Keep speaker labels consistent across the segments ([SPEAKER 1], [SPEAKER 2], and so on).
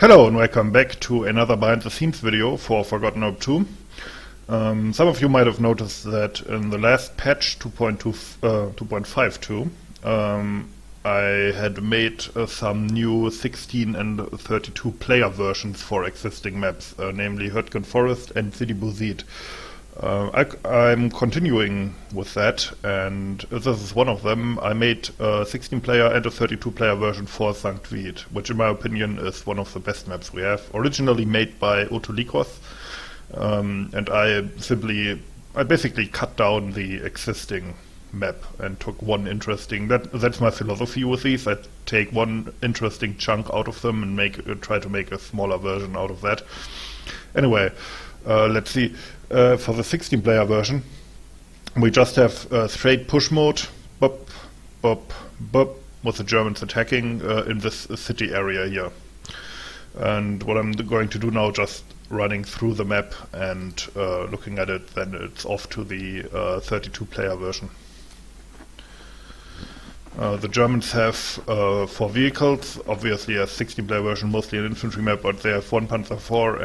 [SPEAKER 1] Hello and welcome back to another behind the scenes video for Forgotten Hope 2. Some of you might have noticed that in the last patch 2.52 I had made some new 16 and 32 player versions for existing maps, namely Hürtgen Forest and Sidi Bouzid. I'm continuing with that, and this is one of them. I made a 16 player and a 32 player version for St. Vith, which in my opinion is one of the best maps we have, originally made by Otolikos, and I basically cut down the existing map and took one interesting, that's my philosophy with these. I take one interesting chunk out of them and try to make a smaller version out of that. Anyway, let's see. For the 16 player version, we just have straight push mode, bop, bop, bop, with the Germans attacking in this city area here. And what I'm going to do now, just running through the map and looking at it, then it's off to the 32 player version. The Germans have 4 vehicles, obviously a 16 player version, mostly an infantry map, but they have 1 Panzer IV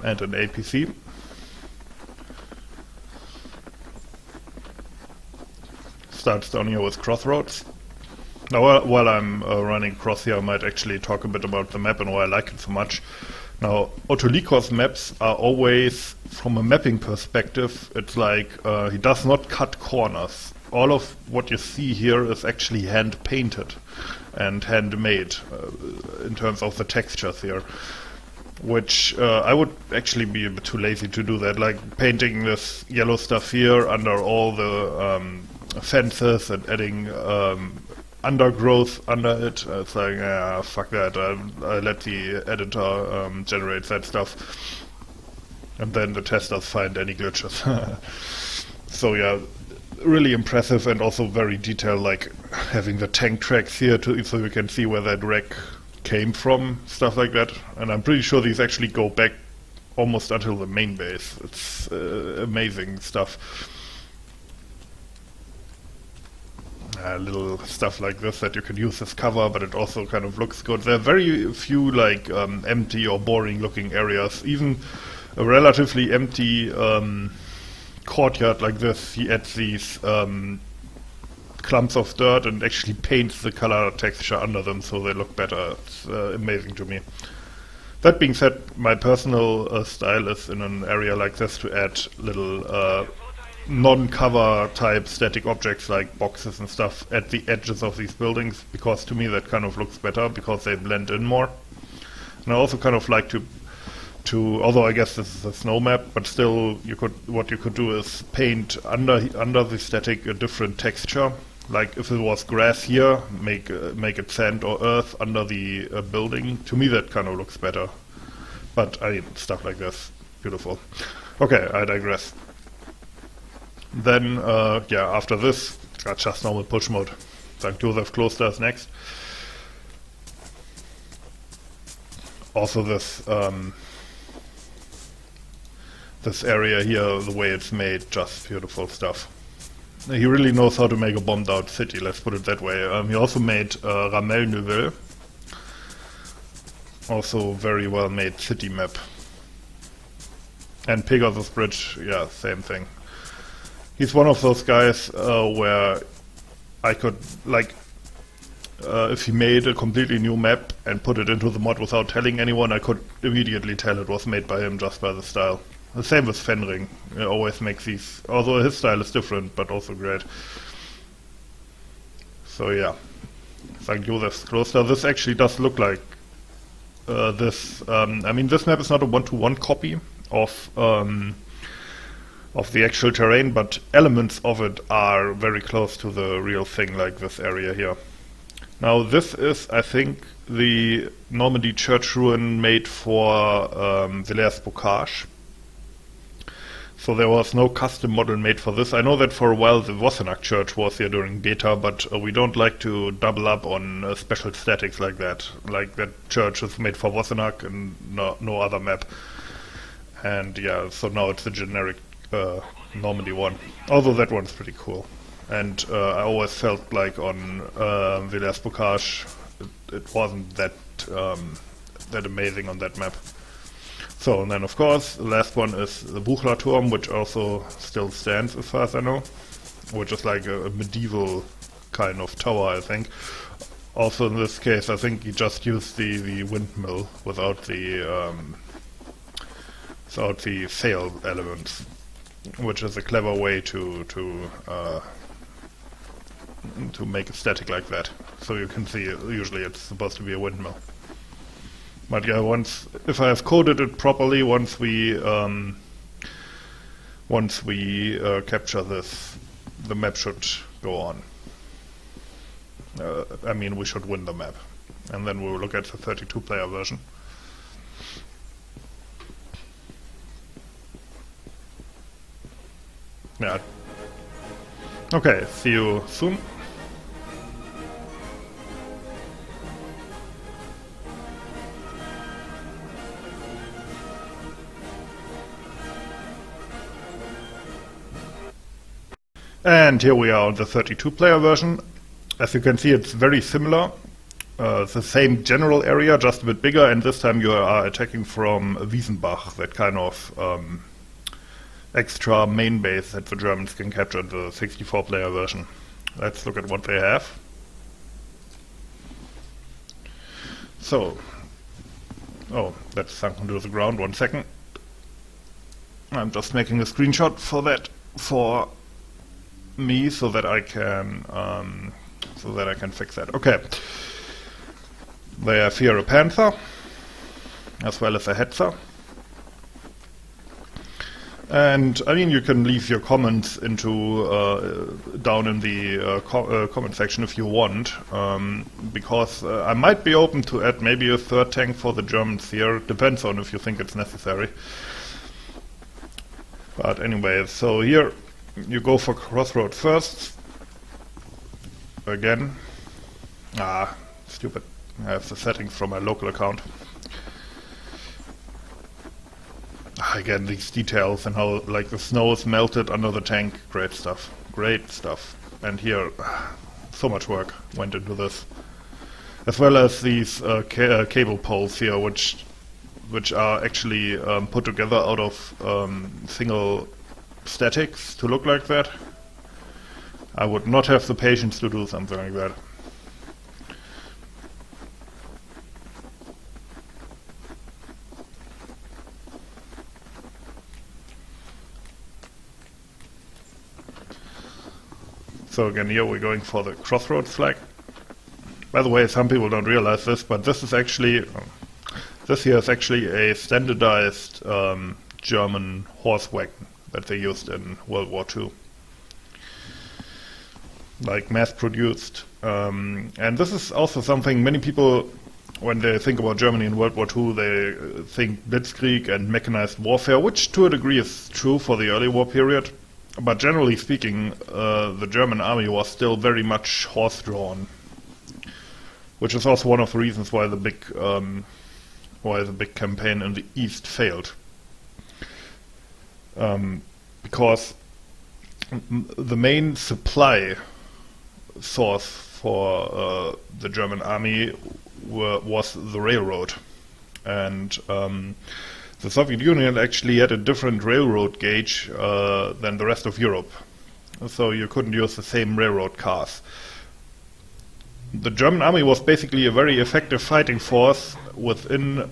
[SPEAKER 1] and an APC. Starts down here with crossroads. Now while I'm running across here, I might actually talk a bit about the map and why I like it so much. Now, Otolikos maps are always, from a mapping perspective, it's like he does not cut corners. All of what you see here is actually hand painted and handmade in terms of the textures here. Which I would actually be a bit too lazy to do that, like painting this yellow stuff here under all the fences and adding undergrowth under it. It's like, fuck that, I let the editor generate that stuff, and then the testers find any glitches. So yeah, really impressive and also very detailed, like having the tank tracks here so you can see where that wreck came from, stuff like that. And I'm pretty sure these actually go back almost until the main base. It's amazing stuff. Little stuff like this that you can use as cover, but it also kind of looks good. There are very few like empty or boring looking areas. Even a relatively empty courtyard like this, he adds these clumps of dirt and actually paints the color texture under them so they look better. It's amazing to me. That being said, my personal style is in an area like this to add little non-cover type static objects like boxes and stuff at the edges of these buildings, because to me that kind of looks better because they blend in more. And I also kind of like to although I guess this is a snow map, but still what you could do is paint under the static a different texture. Like if it was grass here, make it sand or earth under the building. To me that kind of looks better. But I mean, stuff like this, beautiful. Okay, I digress. Then, yeah, after this, just normal push mode. St. Joseph Kloster is next. Also this this area here, the way it's made, just beautiful stuff. He really knows how to make a bombed out city, let's put it that way. He also made Ramel-Neuville, also very well made city map. And Pegasus Bridge, yeah, same thing. He's one of those guys where I could, like, if he made a completely new map and put it into the mod without telling anyone, I could immediately tell it was made by him just by the style. The same with Fenring. He always makes these, although his style is different, but also great. So yeah, St. Joseph's Kloster. This actually does look like this. I mean, this map is not a one-to-one copy of the actual terrain, but elements of it are very close to the real thing, like this area here. Now this is, I think, the Normandy church ruin made for Villers-Bocage. So there was no custom model made for this. I know that for a while the Wassenaar church was here during beta, but we don't like to double up on special statics like that. Like that church is made for Wassenaar and no other map. And yeah, so now it's the generic Normandy one. Although that one's pretty cool. And I always felt like on Villers-Bocage it wasn't that that amazing on that map. So, and then of course, the last one is the Buchlerturm, which also still stands as far as I know, which is like a medieval kind of tower, I think. Also in this case, I think he just used the windmill without the sail elements, which is a clever way to make a static like that. So you can see, usually it's supposed to be a windmill. But yeah, if I have coded it properly, once we capture this, the map should go on. I mean, we should win the map, and then we'll look at the 32-player version. Yeah. Okay, see you soon. And here we are on the 32-player version. As you can see, it's very similar. The same general area, just a bit bigger, and this time you are attacking from Wiesenbach, that kind of extra main base that the Germans can capture in the 64-player version. Let's look at what they have. So, oh, that's sunk into the ground, 1 second. I'm just making a screenshot for that, for me, so that I can fix that. Okay. They have here a Panther, as well as a Hetzer. And I mean, you can leave your comments into down in the comment section if you want, because I might be open to add maybe a third tank for the Germans here. Depends on if you think it's necessary. But anyway, so here you go for Crossroad first. Again. Ah, stupid. I have the settings from my local account. Again, these details and how, like, the snow is melted under the tank. Great stuff. Great stuff. And here, so much work went into this. As well as these cable poles here, which are actually put together out of single statics to look like that. I would not have the patience to do something like that. So again, here we're going for the Crossroads flag. By the way, some people don't realize this, but this is actually, this here is actually a standardized German horse wagon that they used in World War II. Like mass-produced. And this is also something many people, when they think about Germany in World War II, they think blitzkrieg and mechanized warfare, which to a degree is true for the early war period. But generally speaking, the German army was still very much horse-drawn, which is also one of the reasons why the big campaign in the east failed. Because the main supply source for the German army was the railroad, and the Soviet Union actually had a different railroad gauge than the rest of Europe, so you couldn't use the same railroad cars. The German army was basically a very effective fighting force within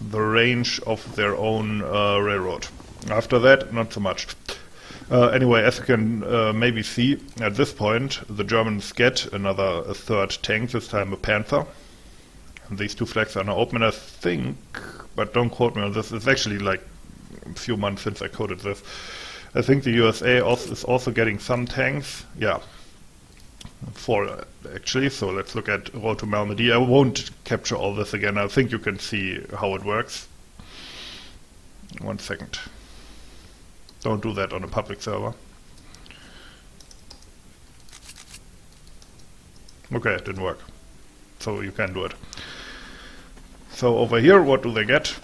[SPEAKER 1] the range of their own railroad. After that, not so much. Anyway, as you can maybe see, at this point, the Germans get a third tank, this time a Panther. And these two flags are now open, I think, but don't quote me on this. It's actually like a few months since I coded this. I think the USA is also getting some tanks. Yeah. 4 actually, so let's look at Road to Malmedy. I won't capture all this again. I think you can see how it works. 1 second. Don't do that on a public server. Okay, it didn't work. So you can do it. So over here, what do they get?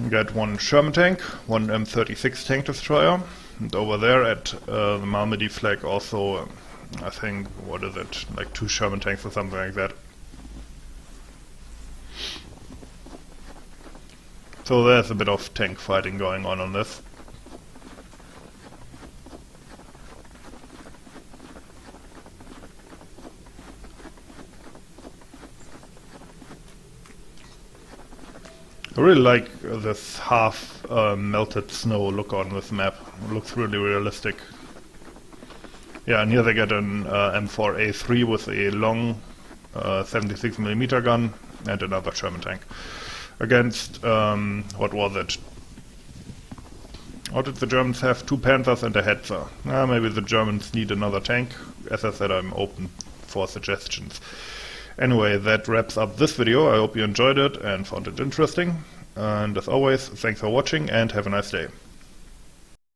[SPEAKER 1] You get 1 Sherman tank, 1 M36 tank destroyer, and over there at the Malmedy flag also, I think, what is it, like 2 Sherman tanks or something like that. So there's a bit of tank fighting going on this. I really like this half melted snow look on this map. It looks really realistic. Yeah, and here they get an M4A3 with a long 76mm gun and another German tank. Against, what was it? Or did the Germans have 2 Panthers and a Hetzer? Maybe the Germans need another tank. As I said, I'm open for suggestions. Anyway, that wraps up this video. I hope you enjoyed it and found it interesting. And as always, thanks for watching and have a nice day.